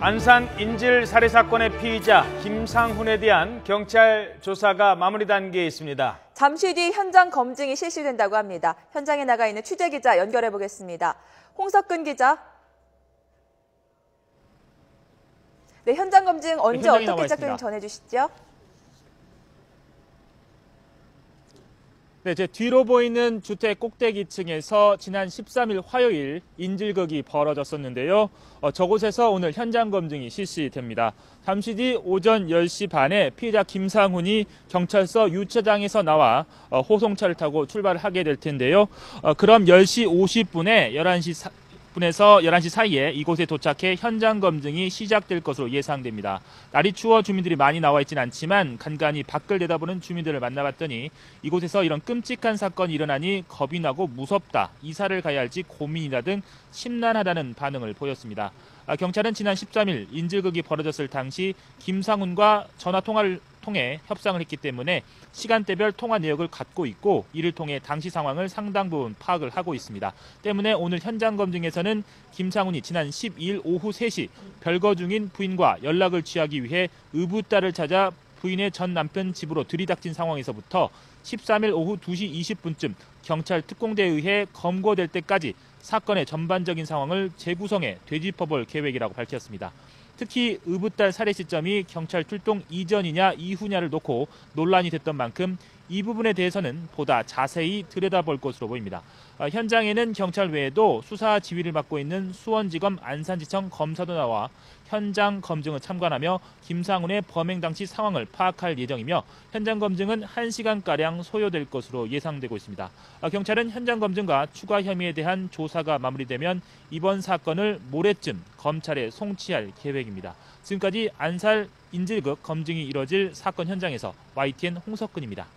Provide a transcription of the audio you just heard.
안산 인질 살해 사건의 피의자 김상훈에 대한 경찰 조사가 마무리 단계에 있습니다. 잠시 뒤 현장 검증이 실시된다고 합니다. 현장에 나가 있는 취재기자 연결해 보겠습니다. 홍석근 기자. 네, 현장 검증 언제 어떻게 시작되는지 전해주시죠. 네, 제 뒤로 보이는 주택 꼭대기층에서 지난 13일 화요일 인질극이 벌어졌었는데요. 저곳에서 오늘 현장 검증이 실시됩니다. 잠시 뒤 오전 10시 반에 피해자 김상훈이 경찰서 유차장에서 나와 호송차를 타고 출발을 하게 될 텐데요. 그럼 10시 50분에 11시 사이에 이곳에 도착해 현장 검증이 시작될 것으로 예상됩니다. 날이 추워 주민들이 많이 나와 있진 않지만 간간히 밖을 내다보는 주민들을 만나봤더니 이곳에서 이런 끔찍한 사건이 일어나니 겁이 나고 무섭다, 이사를 가야 할지 고민이다 등 심란하다는 반응을 보였습니다. 경찰은 지난 13일 인질극이 벌어졌을 당시 김상훈과 전화통화를 통해 협상을 했기 때문에 시간대별 통화 내역을 갖고 있고 이를 통해 당시 상황을 상당 부분 파악을 하고 있습니다. 때문에 오늘 현장 검증에서는 김상훈이 지난 12일 오후 3시 별거 중인 부인과 연락을 취하기 위해 의붓딸을 찾아 부인의 전 남편 집으로 들이닥친 상황에서부터 13일 오후 2시 20분쯤 경찰 특공대에 의해 검거될 때까지 사건의 전반적인 상황을 재구성해 되짚어볼 계획이라고 밝혔습니다. 특히 의붓딸 살해 시점이 경찰 출동 이전이냐 이후냐를 놓고 논란이 됐던 만큼 이 부분에 대해서는 보다 자세히 들여다볼 것으로 보입니다. 현장에는 경찰 외에도 수사 지휘를 맡고 있는 수원지검 안산지청 검사도 나와 현장 검증을 참관하며 김상훈의 범행 당시 상황을 파악할 예정이며 현장 검증은 1시간가량 소요될 것으로 예상되고 있습니다. 경찰은 현장 검증과 추가 혐의에 대한 조사가 마무리되면 이번 사건을 모레쯤 검찰에 송치할 계획입니다. 지금까지 안산 인질극 검증이 이뤄질 사건 현장에서 YTN 홍석근입니다.